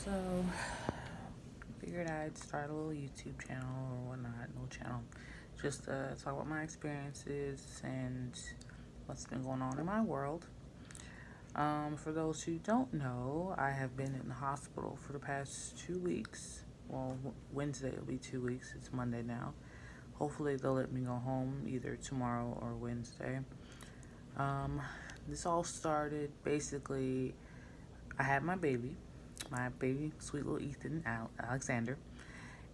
So, figured I'd start a little YouTube channel or whatnot, no channel, just to talk about my experiences and what's been going on in my world. For those who don't know, I have been in the hospital for the past 2 weeks. Well, Wednesday will be 2 weeks. It's Monday now. Hopefully, they'll let me go home either tomorrow or Wednesday. Um, this all started basically. I had my baby, sweet little Ethan Alexander,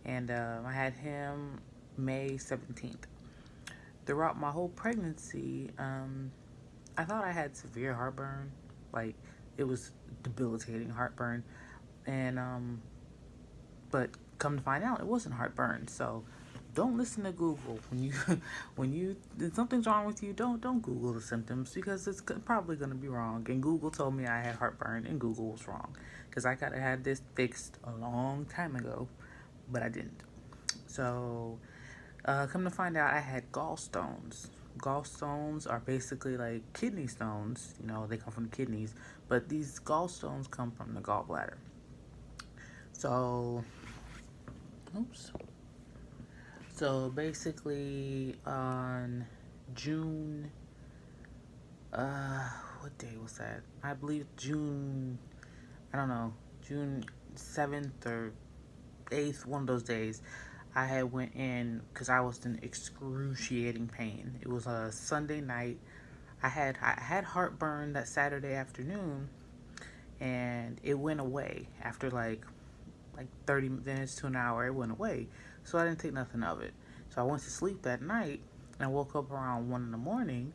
and I had him May 17th. Throughout my whole pregnancy, I thought I had severe heartburn, like it was debilitating heartburn, and but come to find out, it wasn't heartburn. So don't listen to Google when you if something's wrong with you. Don't Google the symptoms because it's probably going to be wrong. And Google told me I had heartburn, and Google was wrong because I could have had this fixed a long time ago, but I didn't. So come to find out, I had gallstones. Gallstones are basically like kidney stones. You know, they come from the kidneys, but these gallstones come from the gallbladder. So, oops. So basically, on June, what day was that? I believe June, I don't know, June 7th or 8th, one of those days, I had went in because I was in excruciating pain. It was a Sunday night. I had heartburn that Saturday afternoon, and it went away after like 30 minutes to an hour. It went away, so I didn't think nothing of it. So I went to sleep that night, and I woke up around 1 in the morning,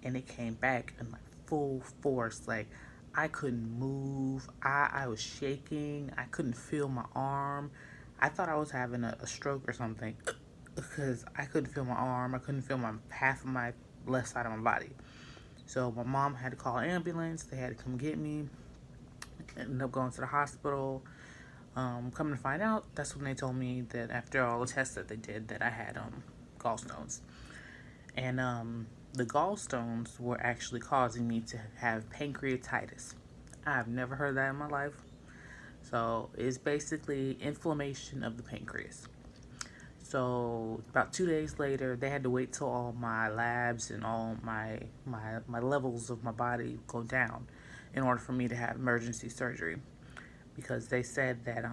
and it came back in like full force. Like I couldn't move. I was shaking. I couldn't feel my arm. I thought I was having a stroke or something because I couldn't feel my arm. I couldn't feel my half of my left side of my body. So my mom had to call an ambulance. They had to come get me. Ended up going to the hospital. Coming to find out, that's when they told me that after all the tests that they did, that I had gallstones, and the gallstones were actually causing me to have pancreatitis. I've never heard that in my life. So it's basically inflammation of the pancreas. So about 2 days later, they had to wait till all my labs and all my levels of my body go down in order for me to have emergency surgery because they said that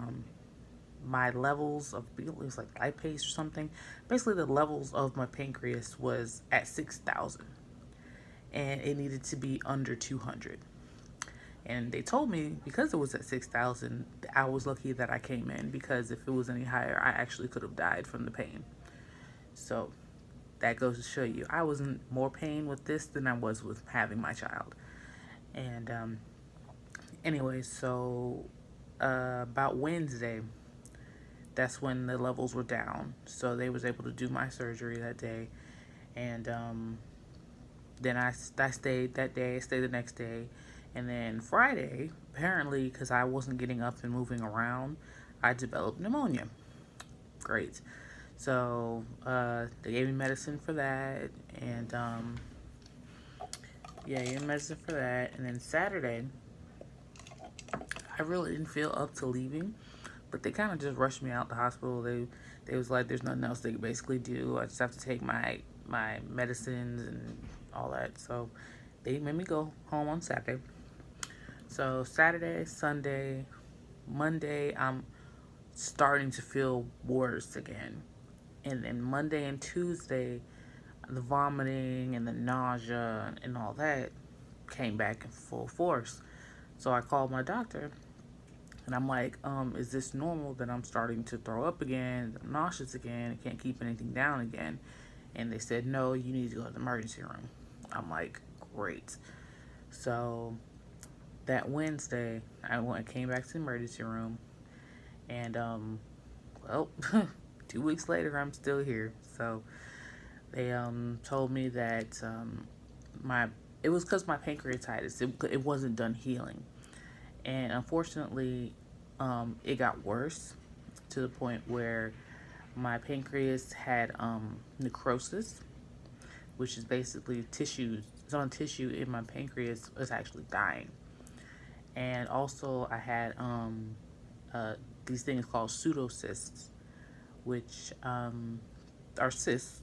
my levels of, it was like lipase or something. Basically, the levels of my pancreas was at 6,000, and it needed to be under 200. And they told me because it was at 6,000, I was lucky that I came in because if it was any higher, I actually could have died from the pain. So that goes to show you, I was in more pain with this than I was with having my child. And anyway, so about Wednesday, that's when the levels were down. So they was able to do my surgery that day, and then I stayed that day. I stayed the next day, and then Friday, apparently, because I wasn't getting up and moving around, I developed pneumonia. Great. So they gave me medicine for that, and yeah, gave me medicine for that. And then Saturday, I really didn't feel up to leaving, but they kind of just rushed me out the hospital. They was like, there's nothing else they could basically do. I just have to take my medicines and all that. So they made me go home on Saturday. So Saturday, Sunday, Monday, I'm starting to feel worse again. And then Monday and Tuesday, the vomiting and the nausea and all that came back in full force. So I called my doctor and I'm like, is this normal that I'm starting to throw up again, I'm nauseous again, I can't keep anything down again? And they said, no, you need to go to the emergency room. I'm like, great. So that Wednesday, came back to the emergency room, and well, 2 weeks later, I'm still here. So they told me that my it was because my pancreatitis, it wasn't done healing, and unfortunately, it got worse to the point where my pancreas had necrosis, which is basically tissues. Some tissue in my pancreas was actually dying, and also I had these things called pseudocysts, which are cysts,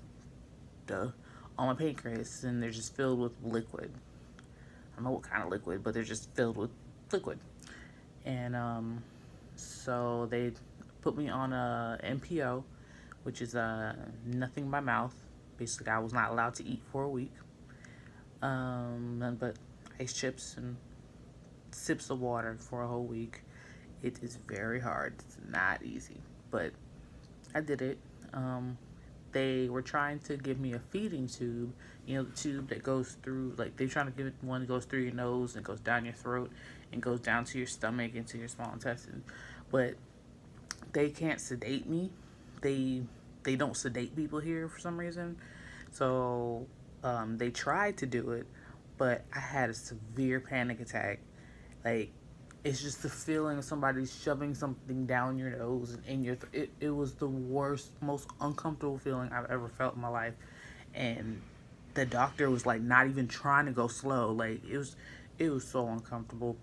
duh, on my pancreas, and they're just filled with liquid. I don't know what kind of liquid, but they're just filled with liquid. And so they put me on a NPO, which is nothing by mouth. Basically, I was not allowed to eat for a week. But ice chips and sips of water for a whole week. It is very hard. It's not easy, but I did it. They were trying to give me a feeding tube, the tube that goes through, like they're trying to give it one that goes through your nose and goes down your throat and goes down to your stomach into your small intestine. But they can't sedate me. They don't sedate people here for some reason. So they tried to do it, but I had a severe panic attack. Like, it's just the feeling of somebody shoving something down your nose and in your it was the worst, most uncomfortable feeling I've ever felt in my life. And the doctor was like not even trying to go slow. Like, it was so uncomfortable,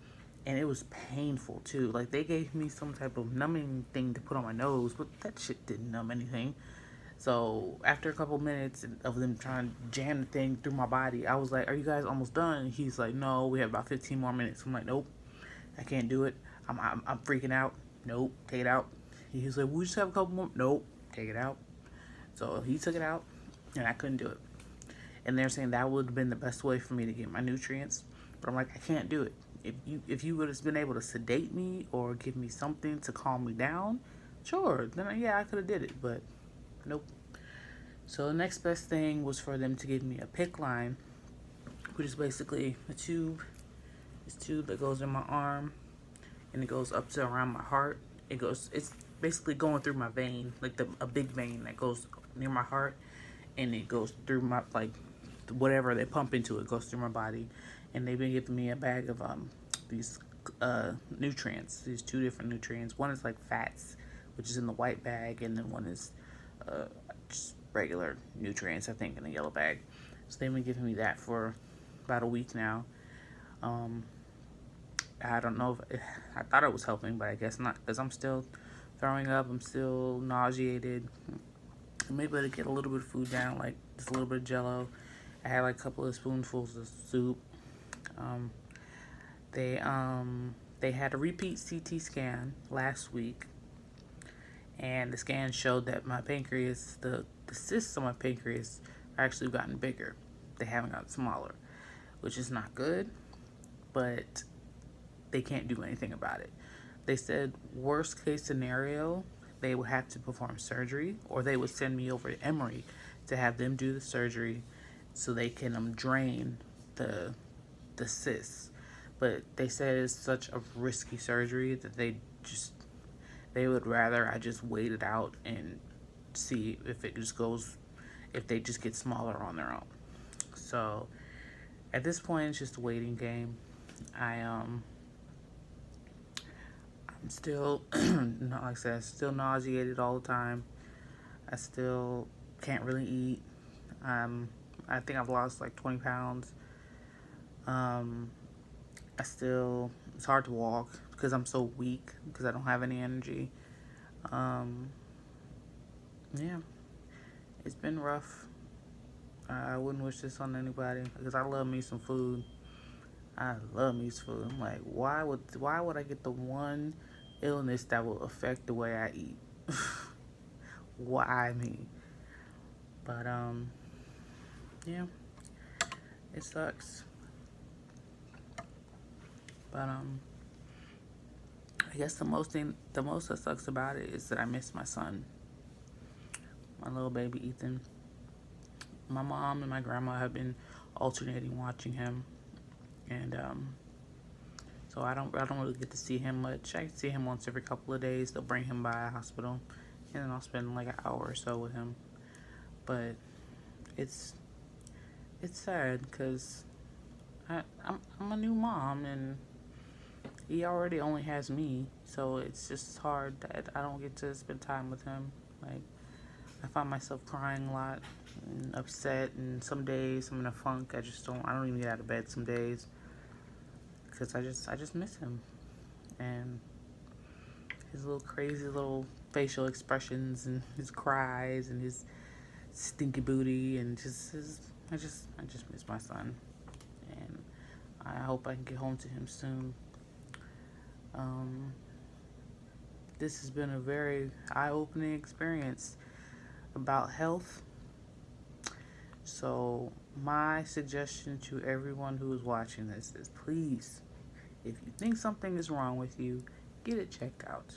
and it was painful too. Like, they gave me some type of numbing thing to put on my nose, but that shit didn't numb anything. So after a couple minutes of them trying to jam the thing through my body, I was like, "Are you guys almost done?" And he's like, "No, we have about 15 more minutes." I'm like, "Nope, I can't do it. I'm freaking out. Nope, take it out." He's like, "We just have a couple more." Nope, take it out. So he took it out, and I couldn't do it. And they're saying that would have been the best way for me to get my nutrients, but I'm like, I can't do it. If you would have been able to sedate me or give me something to calm me down, sure, then yeah, I could have did it, but nope. So the next best thing was for them to give me a PICC line, which is basically a tube. This tube that goes in my arm, and it goes up to around my heart. It's basically going through my vein, like a big vein that goes near my heart, and it goes through my, like, whatever they pump into it goes through my body. And they've been giving me a bag of these nutrients, these two different nutrients. One is like fats, which is in the white bag, and then one is just regular nutrients, I think, in the yellow bag. So they've been giving me that for about a week now. I don't know if I thought it was helping, but I guess not, because I'm still throwing up. I'm still nauseated. I'm able to get a little bit of food down, like just a little bit of Jello. I had like a couple of spoonfuls of soup. Um, they had a repeat CT scan last week, and the scan showed that my pancreas, the cysts on my pancreas, are actually gotten bigger. They haven't gotten smaller, which is not good, but they can't do anything about it. They said worst case scenario, they would have to perform surgery, or they would send me over to Emory to have them do the surgery so they can drain the cysts. But they said it's such a risky surgery that they would rather I just wait it out and see if if they just get smaller on their own. So at this point, it's just a waiting game. I'm still, like I said, still nauseated all the time. I still can't really eat. I think I've lost like 20 pounds. It's hard to walk because I'm so weak, because I don't have any energy. Yeah, it's been rough. I wouldn't wish this on anybody, because I love me some food. I love me some food. I'm like, why would I get the one illness that will affect the way I eat? Why me? But yeah, it sucks. But I guess the most that sucks about it is that I miss my son, my little baby Ethan. My mom and my grandma have been alternating watching him, and so I don't really get to see him much. I see him once every couple of days. They'll bring him by a hospital, and then I'll spend like an hour or so with him. But it's sad because I'm a new mom, and he already only has me, so it's just hard that I don't get to spend time with him. Like, I find myself crying a lot and upset, and some days I'm in a funk. I don't even get out of bed some days because I just miss him. And his little crazy little facial expressions and his cries and his stinky booty and just his, I just miss my son, and I hope I can get home to him soon. Um, this has been a very eye-opening experience about health. So my suggestion to everyone who is watching this is, please, if you think something is wrong with you, get it checked out.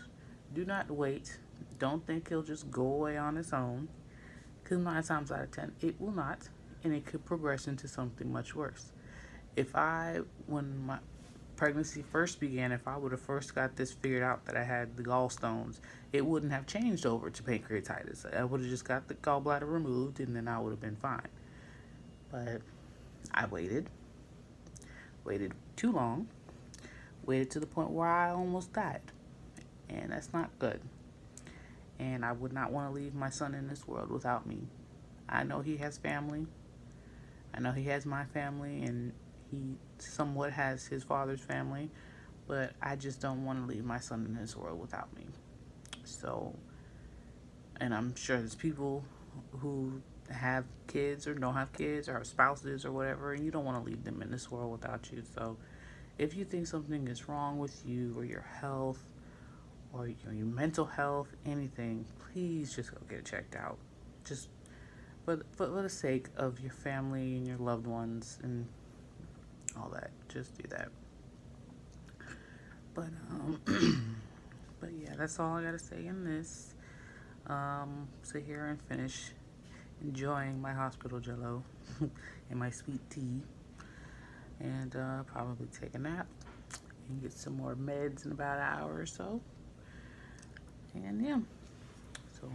Do not wait. Don't think he'll just go away on its own, because 9 times out of 10 it will not, and it could progress into something much worse. When my pregnancy first began, if I would have first got this figured out that I had the gallstones, it wouldn't have changed over to pancreatitis. I would have just got the gallbladder removed and then I would have been fine. But I waited too long, waited to the point where I almost died. And that's not good. And I would not want to leave my son in this world without me. I know he has family. I know he has my family, and he somewhat has his father's family, but I just don't want to leave my son in this world without me. So, and I'm sure there's people who have kids or don't have kids or have spouses or whatever, and you don't want to leave them in this world without you. So if you think something is wrong with you or your health or your mental health, anything, please just go get it checked out. Just for the sake of your family and your loved ones and all that, just do that. But but yeah, that's all I gotta say in this. Sit here and finish enjoying my hospital jello and my sweet tea, and probably take a nap and get some more meds in about an hour or so. And yeah, so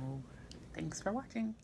thanks for watching.